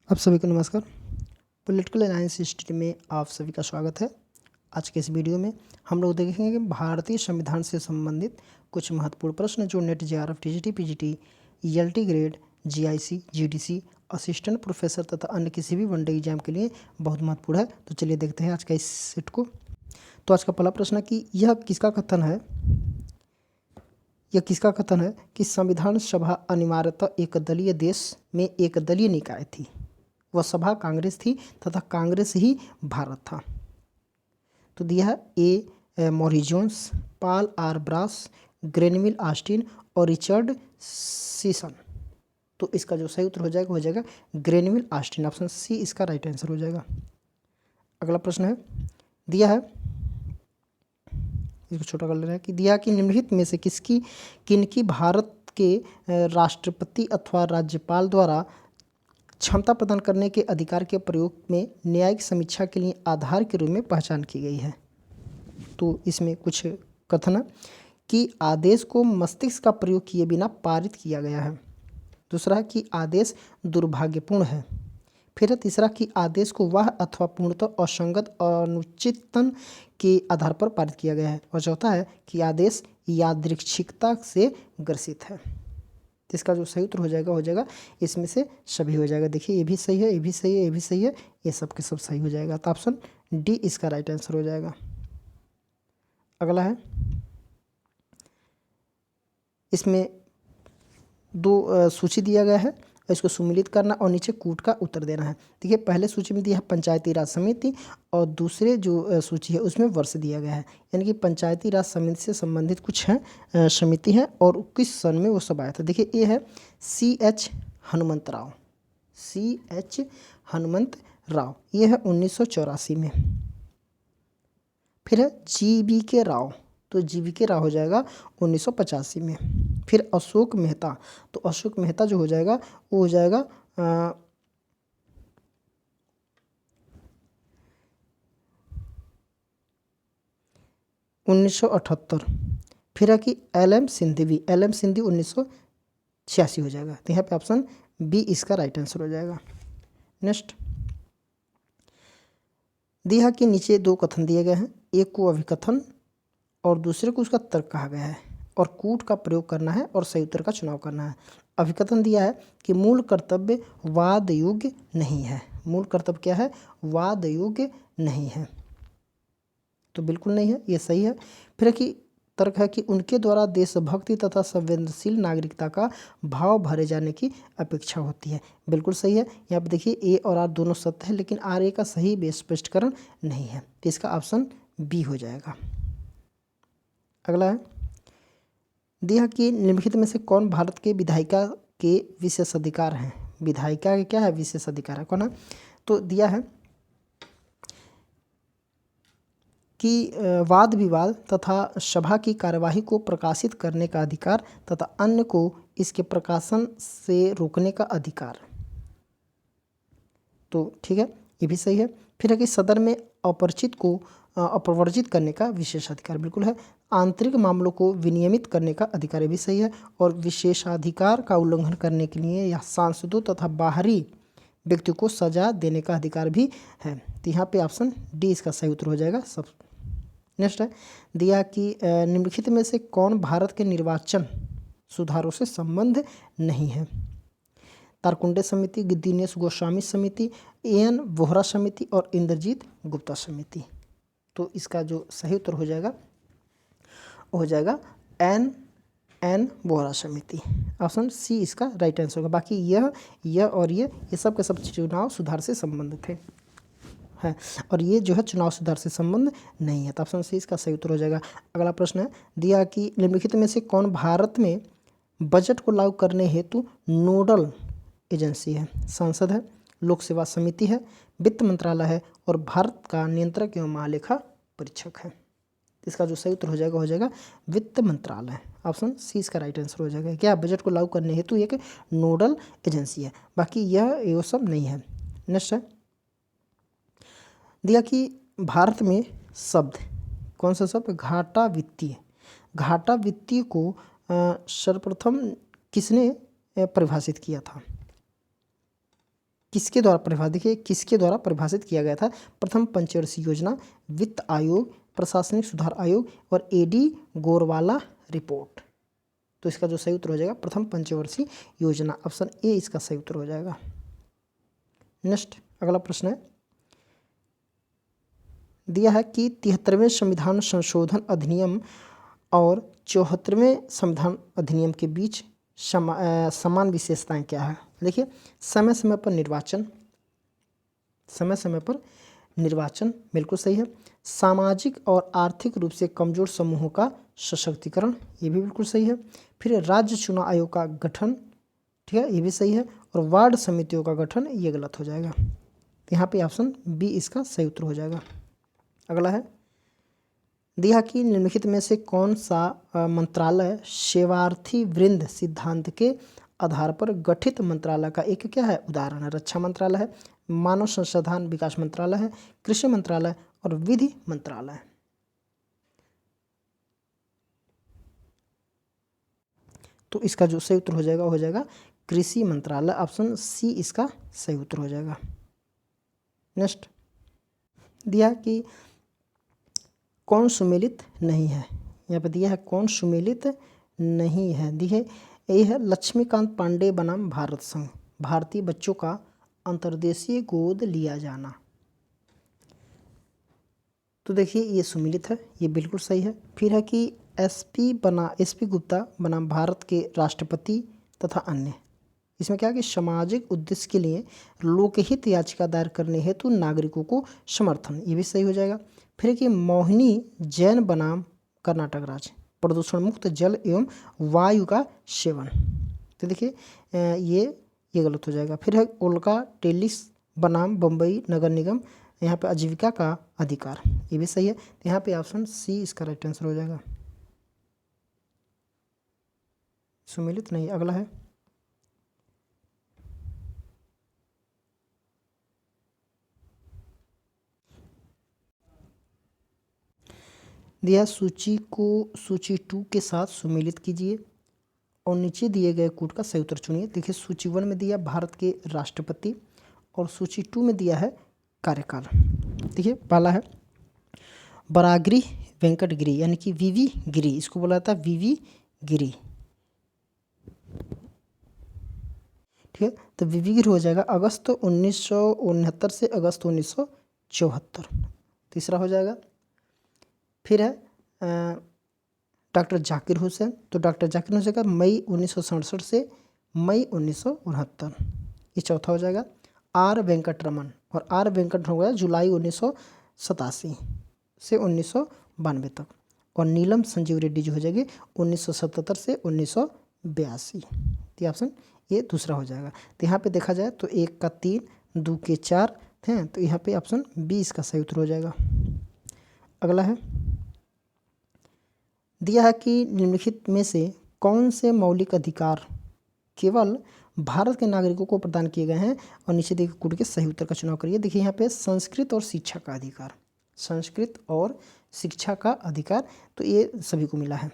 आप सभी को नमस्कार। पॉलिटिकल अलायंस हिस्ट्री में आप सभी का स्वागत है। आज के इस वीडियो में हम लोग देखेंगे कि भारतीय संविधान से संबंधित कुछ महत्वपूर्ण प्रश्न जो NET JRF TGT PGT ELT grade GIC GDC assistant professor तथा अन्य किसी भी वनडे एग्जाम के लिए बहुत महत्वपूर्ण है। तो चलिए देखते हैं आज का इस सेट को। तो आज का पहला प्रश्न है कि यह किसका कथन है कि संविधान सभा अनिवार्यतः एक दलीय देश में एक दलीय निकाय थी। वह सभा कांग्रेस थी तथा कांग्रेस ही भारत था। तो दिया है A Morris Jones, Paul R Brass, Granville Austin और रिचर्ड सीसन। तो इसका जो सही उत्तर हो जाएगा ग्रेनविल ऑस्टिन। ऑप्शन सी इसका राइट आंसर हो जाएगा। अगला प्रश्न है दिया है, इसको छोटा कर ले रहा है कि दिया कि निम्नलिखित में से किनकी भारत के राष्ट्रपति अथवा राज्यपाल द्वारा क्षमता प्रदान करने के अधिकार के प्रयोग में न्यायिक समीक्षा के लिए आधार के रूप में पहचान की गई है। तो इसमें कुछ कथन है कि आदेश को मस्तिष्क का प्रयोग किए बिना पारित किया गया है। दूसरा है कि आदेश दुर्भाग्यपूर्ण है। फिर तीसरा कि आदेश को वाह अथवा पूर्णतः असंगत अनुचितन के आधार पर पारित किया गया है। और चौथा है कि आदेश यादृच्छिकता से ग्रसित है। तो इसका जो सही उत्तर हो जाएगा इसमें से सभी हो जाएगा। देखिए ये भी सही है, ये भी सही है, ये भी सही है, ये सब के सब सही हो जाएगा। तो ऑप्शन डी इसका राइट आंसर हो जाएगा। अगला है, इसमें दो सूची दिया गया है, इसको सुमिलित करना और नीचे कूट का उत्तर देना है। देखिए पहले सूची में दिया है पंचायती राज समिति और दूसरे जो सूची है उसमें वर्ष दिया गया है। यानी कि पंचायती राज समिति से संबंधित कुछ हैं समिति है और किस सन में वो सब आया था। देखिए ये है CH हनुमंत राव, ये है 1984 में। फिर है GBK राव, तो GBK राव हो जाएगा 1985 में। फिर अशोक मेहता, तो अशोक मेहता जो हो जाएगा वो हो जाएगा 1978। फिर है कि LM सिंधी 1986 हो जाएगा। तो यहाँ पे ऑप्शन बी इसका राइट आंसर हो जाएगा। नेक्स्ट दिया कि नीचे दो कथन दिए गए हैं, एक को अभिकथन और दूसरे को उसका तर्क कहा गया है और कूट का प्रयोग करना है और सही उत्तर का चुनाव करना है। अभिकथन दिया है कि मूल कर्तव्य वाद योग्य नहीं है। मूल कर्तव्य क्या है? वाद योग्य नहीं है, तो बिल्कुल नहीं है, ये सही है। फिर कि तर्क है कि उनके द्वारा देशभक्ति तथा संवेदनशील नागरिकता का भाव भरे जाने की अपेक्षा होती है, बिल्कुल सही है। यहाँ पर देखिए ए और आर दोनों सत्य है लेकिन आर ए का सही स्पष्टीकरण नहीं है, तो इसका ऑप्शन बी हो जाएगा। अगला है दिया कि निम्नलिखित में से कौन भारत के विधायिका के विशेषाधिकार हैं। विधायिका के क्या है? विशेषाधिकार है। कौन है? तो दिया है कि वाद विवाद तथा सभा की कार्यवाही को प्रकाशित करने का अधिकार तथा अन्य को इसके प्रकाशन से रोकने का अधिकार। तो ठीक है, ये भी सही है। फिर है कि सदन में अपरिचित को अप्रवर्जित करने का विशेष अधिकार, बिल्कुल है। आंतरिक मामलों को विनियमित करने का अधिकार भी सही है। और विशेषाधिकार का उल्लंघन करने के लिए या सांसदों तथा बाहरी व्यक्ति को सजा देने का अधिकार भी है। तो यहाँ पे ऑप्शन डी इसका सही उत्तर हो जाएगा सब। नेक्स्ट है दिया कि निम्नलिखित में से कौन भारत के निर्वाचन सुधारों से संबंध नहीं है। तारकुंडे समिति, दिनेश गोस्वामी समिति, AN वोहरा समिति और इंद्रजीत गुप्ता समिति। तो इसका जो सही उत्तर हो जाएगा वो हो जाएगा NN वोहरा समिति। ऑप्शन सी इसका राइट आंसर होगा। बाकी यह और ये सब के सब चुनाव सुधार से संबंधित है और ये जो है चुनाव सुधार से संबंध नहीं है, तो ऑप्शन सी इसका सही उत्तर हो जाएगा। अगला प्रश्न है दिया कि निम्नलिखित में से कौन भारत में बजट को लागू करने हेतु नोडल एजेंसी है। संसद है, लोक सेवा समिति है, वित्त मंत्रालय है और भारत का नियंत्रक एवं महालेखा परीक्षक है। इसका जो सही उत्तर हो जाएगा वित्त मंत्रालय। ऑप्शन सी इसका राइट आंसर हो जाएगा। क्या? बजट को लागू करने हेतु एक नोडल एजेंसी है, बाकी यह सब नहीं है। नेक्स्ट है दिया कि भारत में शब्द, कौन सा शब्द? घाटा वित्तीय को सर्वप्रथम किसने परिभाषित किया था? किसके द्वारा परिभाषित, देखिए किसके द्वारा परिभाषित किया गया था? प्रथम पंचवर्षीय योजना, वित्त आयोग, प्रशासनिक सुधार आयोग और एडी गोरवाला रिपोर्ट। तो इसका जो सही उत्तर हो जाएगा प्रथम पंचवर्षीय योजना, ऑप्शन ए इसका सही उत्तर हो जाएगा। नेक्स्ट अगला प्रश्न है, दिया है कि 73वें संविधान संशोधन अधिनियम और 74वें संविधान अधिनियम के बीच समान विशेषताएं क्या है? देखिए समय समय पर निर्वाचन बिल्कुल सही है। सामाजिक और आर्थिक रूप से कमजोर समूहों का सशक्तिकरण, ये भी बिल्कुल सही है। फिर राज्य चुनाव आयोग का गठन, ठीक है, ये भी सही है। और वार्ड समितियों का गठन, ये गलत हो जाएगा। तो यहाँ पे ऑप्शन बी इसका सही उत्तर हो जाएगा। अगला है, दिया कि निम्नलिखित में से कौन सा मंत्रालय सेवार्थी वृंद सिद्धांत के आधार पर गठित मंत्रालय का एक क्या है उदाहरण है? रक्षा मंत्रालय है, मानव संसाधन विकास मंत्रालय है, कृषि मंत्रालय और विधि मंत्रालय। तो इसका जो सही उत्तर हो जाएगा कृषि मंत्रालय, ऑप्शन सी इसका सही उत्तर हो जाएगा। नेक्स्ट दिया कि कौन सुमेलित नहीं है? यहाँ पे दिया है कौन सुमेलित नहीं है। दी है ये है लक्ष्मीकांत पांडे बनाम भारत संघ, भारतीय बच्चों का अंतर्देशीय गोद लिया जाना। तो देखिए ये सुमेलित है, ये बिल्कुल सही है। फिर है कि एसपी गुप्ता बनाम भारत के राष्ट्रपति तथा अन्य, इसमें क्या है कि सामाजिक उद्देश्य के लिए लोकहित याचिका दायर करने हेतु नागरिकों को समर्थन, ये भी सही हो जाएगा। फिर कि मोहिनी जैन बनाम कर्नाटक राज्य, प्रदूषण मुक्त जल एवं वायु का सेवन। तो देखिए ये गलत हो जाएगा। फिर है ओल्का टेलिस बनाम बम्बई नगर निगम, यहाँ पे आजीविका का अधिकार, ये भी सही है। तो यहाँ पे ऑप्शन सी इसका राइट आंसर हो जाएगा। सुमेलित नहीं। अगला है, दिया सूची को सूची 2 के साथ सुमेलित कीजिए और नीचे दिए गए कूट का सही उत्तर चुनिए। देखिए सूची 1 में दिया भारत के राष्ट्रपति और सूची 2 में दिया है कार्यकाल। देखिए पहला है बरागरी वेंकट गिरी, यानी कि वीवी गिरी, इसको बोला जाता है वीवी गिरी, ठीक है। तो वीवी गिरी हो जाएगा अगस्त 1969 से अगस्त 1974, तीसरा हो जाएगा। फिर है डॉक्टर जाकिर हुसैन, तो डॉक्टर जाकिर हुसैन का मई 1967 से मई 1969, ये चौथा हो जाएगा। आर वेंकटरमन, और आर वेंकटरमन हो गया जुलाई 1987 से 1992 तक। और नीलम संजीव रेड्डी जो हो जाएगी 1977 से 1982। तो ऑप्शन ये दूसरा हो जाएगा। तो यहाँ पे देखा जाए तो 1 का 3, 2 के 4 हैं, तो यहाँ पे ऑप्शन बी इसका सही उत्तर हो जाएगा। अगला है, दिया है कि निम्नलिखित में से कौन से मौलिक अधिकार केवल भारत के नागरिकों को प्रदान किए गए हैं, और नीचे दिए गए कूट के सही उत्तर का चुनाव करिए। देखिए यहाँ पे संस्कृत और शिक्षा का अधिकार, संस्कृत और शिक्षा का अधिकार, तो ये सभी को मिला है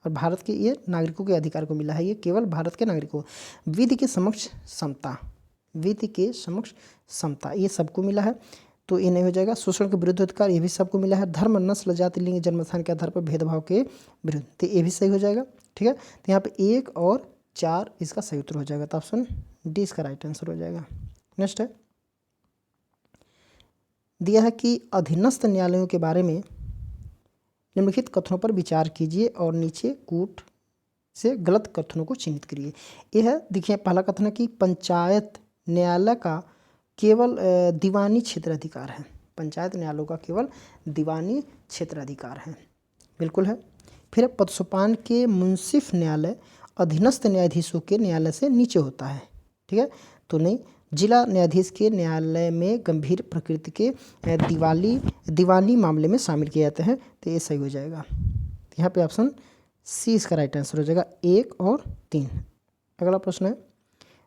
और भारत के ये नागरिकों के अधिकार को मिला है, ये केवल भारत के नागरिकों। विधि के समक्ष समता, विधि के समक्ष समता, ये सबको मिला है, तो ये नहीं हो जाएगा। शोषण के विरुद्ध अधिकार, ये भी सबको मिला है। धर्म नस्ल जाति लिंग जन्मस्थान के आधार पर भेदभाव के विरुद्ध, तो ये भी सही हो जाएगा, ठीक है। तो यहाँ पे 1 और 4 इसका सही उत्तर हो जाएगा, तो ऑप्शन डी इसका राइट आंसर हो जाएगा। नेक्स्ट है, दिया है कि अधीनस्थ न्यायालयों के बारे में निम्नलिखित कथनों पर विचार कीजिए और नीचे कूट से गलत कथनों को चिन्हित करिए। यह है, देखिए पहला कथन है कि पंचायत न्यायालय का केवल दीवानी क्षेत्राधिकार है, पंचायत न्यायालयों का केवल दीवानी क्षेत्राधिकार है, बिल्कुल है। फिर पदसोपान के मुंसिफ न्यायालय अधीनस्थ न्यायाधीशों के न्यायालय से नीचे होता है, ठीक है, तो नहीं। जिला न्यायाधीश के न्यायालय में गंभीर प्रकृति के दीवानी मामले में शामिल किए जाते हैं, तो ये सही हो जाएगा। तो यहाँ पे ऑप्शन सी इसका राइट आंसर हो जाएगा, 1 और 3। अगला प्रश्न है,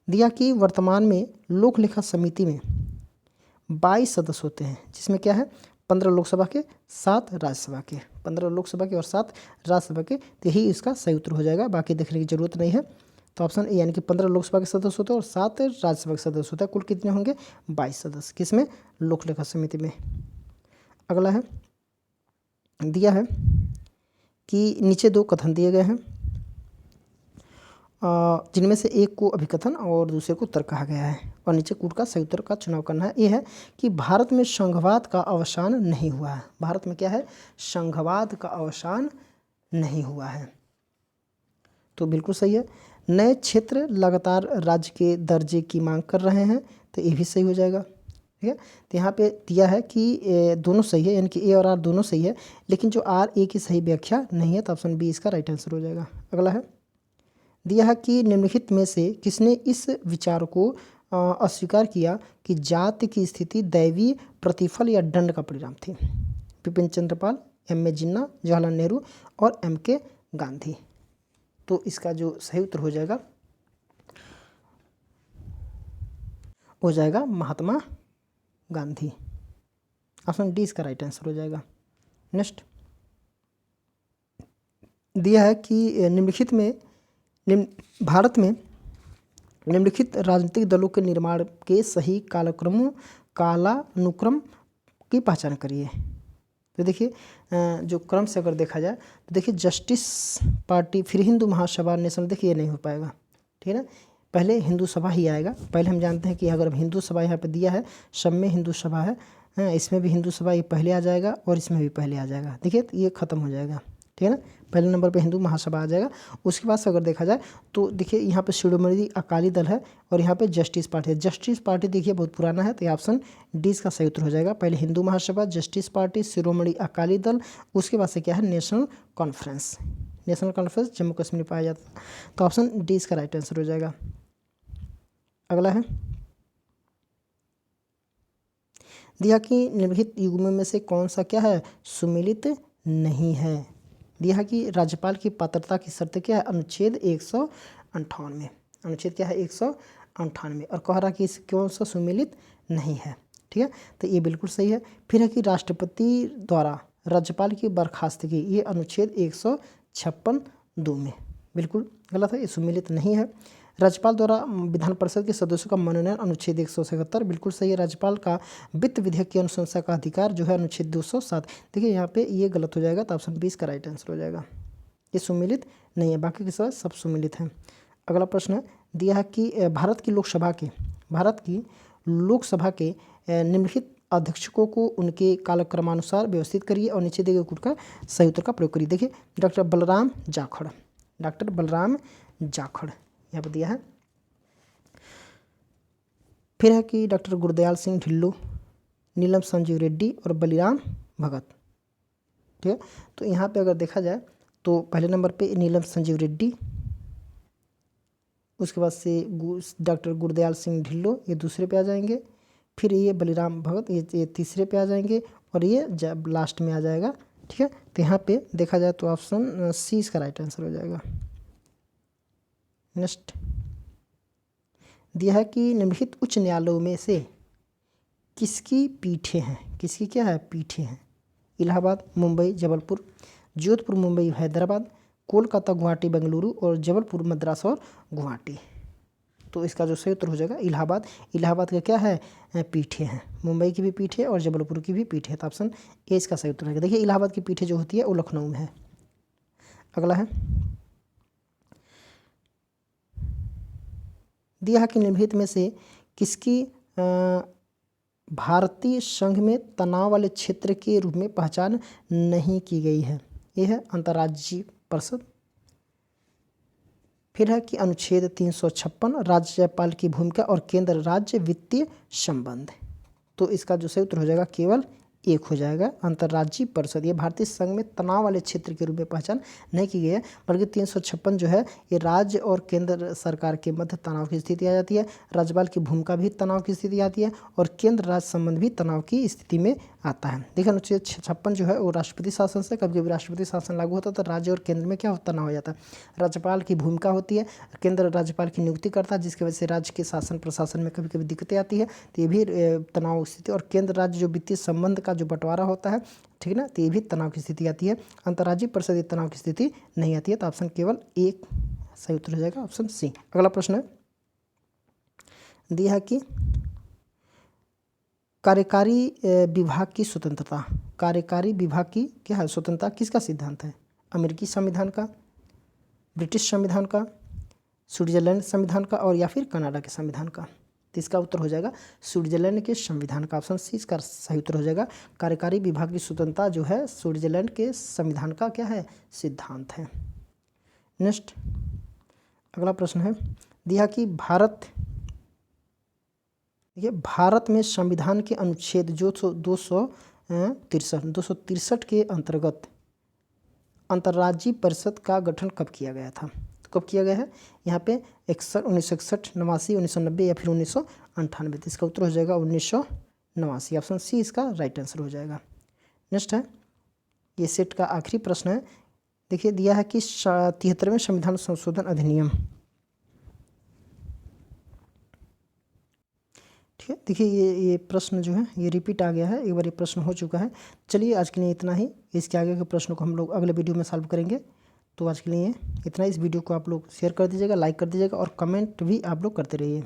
दिया कि वर्तमान में लोक लेखा समिति में 22 सदस्य होते हैं, जिसमें क्या है 15 लोकसभा के 7 राज्यसभा के, 15 लोकसभा के और 7 राज्यसभा के, तो यही इसका सही उत्तर हो जाएगा, बाकी देखने की जरूरत नहीं है। तो ऑप्शन ए यानी कि 15 लोकसभा के सदस्य होते हैं और 7 राज्यसभा के सदस्य होते हैं। कुल कितने होंगे? 22 सदस्य। किसमें? लोक लेखा समिति में। अगला है, दिया है कि नीचे 2 कथन दिए गए हैं जिनमें से एक को अभिकथन और दूसरे को तर्क कहा गया है और नीचे कूट का सही उत्तर का चुनाव करना है। ये है कि भारत में संघवाद का अवसान नहीं हुआ है। भारत में क्या है? संघवाद का अवसान नहीं हुआ है, तो बिल्कुल सही है। नए क्षेत्र लगातार राज्य के दर्जे की मांग कर रहे हैं, तो ये भी सही हो जाएगा। ठीक है, तो यहाँ पे दिया है कि दोनों सही है, यानी कि ए और आर दोनों सही है, लेकिन जो आर ए की सही व्याख्या नहीं है, तो ऑप्शन बी इसका राइट आंसर हो जाएगा। अगला है, दिया है कि निम्नलिखित में से किसने इस विचार को अस्वीकार किया कि जाति की स्थिति दैवीय प्रतिफल या दंड का परिणाम थी? बिपिन चंद्रपाल, एम ए जिन्ना, जवाहरलाल नेहरू और एम के गांधी। तो इसका जो सही उत्तर हो जाएगा महात्मा गांधी। ऑप्शन डी इसका राइट आंसर हो जाएगा। नेक्स्ट, दिया है कि भारत में निम्नलिखित राजनीतिक दलों के निर्माण के सही कालानुक्रम की पहचान करिए। तो देखिए, जो क्रम से अगर देखा जाए तो देखिए, जस्टिस पार्टी, फिर हिंदू महासभा, नेशनल, देखिए ये नहीं हो पाएगा। ठीक है ना, पहले हिंदू सभा ही आएगा। पहले हम जानते हैं कि अगर हिंदू सभा यहाँ पे दिया है, सब में हिंदू सभा है, इसमें भी हिंदू सभा ये पहले आ जाएगा और इसमें भी पहले आ जाएगा। देखिए, तो ये खत्म हो जाएगा। ठीक है ना, पहले नंबर पे हिंदू महासभा आ जाएगा। उसके बाद से अगर देखा जाए तो देखिए, यहाँ पे शिरोमणि अकाली दल है और यहाँ पे जस्टिस पार्टी है। जस्टिस पार्टी देखिए बहुत पुराना है, तो ये ऑप्शन डी इसका सही उत्तर हो जाएगा। पहले हिंदू महासभा, जस्टिस पार्टी, शिरोमणि अकाली दल, उसके बाद से क्या है? National conference. National conference Jammu Kashmir में पाया जाता है, तो ऑप्शन डी इसका राइट आंसर हो जाएगा। अगला है, दिया कि निम्नलिखित युग्मों में से कौन सा क्या है? सुमेलित नहीं है। दिया है कि राज्यपाल की पात्रता की शर्त क्या है? अनुच्छेद 158। अनुच्छेद क्या है? 158। और कह रहा कि इस कौन सा सुमेलित नहीं है। ठीक है, तो ये बिल्कुल सही है। फिर है कि राष्ट्रपति द्वारा राज्यपाल की बर्खास्तगी, ये अनुच्छेद 156(2) में। बिल्कुल गलत है, ये सुमेलित नहीं है। राज्यपाल द्वारा विधान परिषद के सदस्यों का मनोनयन, अनुच्छेद 177, बिल्कुल सही है। राज्यपाल का वित्त विधेयक की अनुशंसा का अधिकार जो है अनुच्छेद 207। देखिए, यहाँ पे ये गलत हो जाएगा, तो ऑप्शन 20 का राइट आंसर हो जाएगा। ये सुमेलित नहीं है, बाकी के सब सुमेलित हैं। अगला प्रश्न है, दिया है कि भारत की लोकसभा के निम्नलिखित अध्यक्षकों को उनके कालक्रमानुसार व्यवस्थित करिए और नीचे दिए गए कूट का सही उत्तर का प्रयोग करिए। देखिए, डॉक्टर बलराम जाखड़ यहाँ पर दिया है। फिर है कि डॉक्टर गुरदयाल सिंह ढिल्लो, नीलम संजीव रेड्डी और बलिराम भगत। ठीक है, तो यहाँ पे अगर देखा जाए तो पहले नंबर पे नीलम संजीव रेड्डी, उसके बाद से डॉक्टर गुरदयाल सिंह ढिल्लो, ये दूसरे पे आ जाएंगे। फिर ये बलिराम भगत, ये तीसरे पे आ जाएंगे और ये जब लास्ट में आ जाएगा। ठीक है, तो यहाँ पे देखा जाए तो ऑप्शन सी इसका राइट आंसर हो जाएगा। नेक्स्ट, दिया है कि निम्नलिखित उच्च न्यायालयों में से किसकी पीठें हैं? किसकी क्या है? पीठें हैं। इलाहाबाद, मुंबई, जबलपुर, जोधपुर, मुंबई, हैदराबाद, कोलकाता, गुवाहाटी, बेंगलुरु और जबलपुर, मद्रास और गुवाहाटी। तो इसका जो सही उत्तर हो जाएगा इलाहाबाद। इलाहाबाद का क्या है? पीठें हैं। मुंबई की भी पीठ है और जबलपुर की भी पीठ है, तो ऑप्शन ए इसका सही उत्तर रहेगा। देखिए, इलाहाबाद की पीठें जो होती है वो लखनऊ में है। अगला है, दिया है कि निम्नलिखित में से किसकी भारतीय संघ में तनाव वाले क्षेत्र के रूप में पहचान नहीं की गई है? ये है अंतर्राज्यीय परिषद। फिर है कि अनुच्छेद 356 राज्यपाल की भूमिका और केंद्र राज्य वित्तीय संबंध। तो इसका जो सही उत्तर हो जाएगा केवल एक हो जाएगा, अंतर्राज्यीय परिषद। ये भारतीय संघ में तनाव वाले क्षेत्र के रूप में पहचान नहीं की गई है, बल्कि 356 जो है ये राज्य और केंद्र सरकार के मध्य तनाव की स्थिति आ जाती है। राज्यपाल की भूमिका भी तनाव की स्थिति आती है और केंद्र राज्य संबंध भी तनाव की स्थिति में आता है। देखिए, अनुच्छेद 56 जो है वो राष्ट्रपति शासन से, कभी कभी राष्ट्रपति शासन लागू होता है तो राज्य और केंद्र में क्या तनाव हो जाता है? राज्यपाल की भूमिका होती है, केंद्र राज्यपाल की नियुक्ति करता है, जिसकी वजह से राज्य के शासन प्रशासन में कभी कभी दिक्कतें आती है, तो ये भी तनाव स्थिति। और केंद्र राज्य जो वित्तीय संबंध का जो बंटवारा होता है, ठीक है ना, तो ये भी तनाव की स्थिति आती है। अंतर्राज्यीय परिषद तनाव की स्थिति नहीं आती है, तो ऑप्शन केवल एक सही उत्तर हो जाएगा ऑप्शन सी। अगला प्रश्न है, दिया है कि कार्यकारी विभाग की स्वतंत्रता, कार्यकारी विभाग की क्या है स्वतंत्रता किसका सिद्धांत है? अमेरिकी संविधान का, ब्रिटिश संविधान का, स्विट्जरलैंड संविधान का और या फिर कनाडा के संविधान का? तो इसका उत्तर हो जाएगा स्विट्जरलैंड के संविधान का, ऑप्शन सी इसका सही उत्तर हो जाएगा। कार्यकारी विभाग की स्वतंत्रता जो है स्विट्जरलैंड के संविधान का क्या है सिद्धांत है। नेक्स्ट अगला प्रश्न है, दिया कि भारत में संविधान के अनुच्छेद जो 263 के अंतर्गत अंतर्राज्यीय परिषद का गठन कब किया गया था? तो कब किया गया है यहाँ पे 1961, 89, 1990 या फिर 1998? तो इसका उत्तर हो जाएगा 1989, ऑप्शन सी इसका राइट आंसर हो जाएगा। नेक्स्ट है, ये सेट का आखिरी प्रश्न है। देखिए दिया है कि 73वें संविधान संशोधन अधिनियम, ठीक है। देखिए ये प्रश्न जो है ये रिपीट आ गया है, एक बार ये प्रश्न हो चुका है। चलिए आज के लिए इतना ही, इसके आगे के प्रश्नों को हम लोग अगले वीडियो में सॉल्व करेंगे। तो आज के लिए इतना, इस वीडियो को आप लोग शेयर कर दीजिएगा, लाइक कर दीजिएगा और कमेंट भी आप लोग करते रहिए।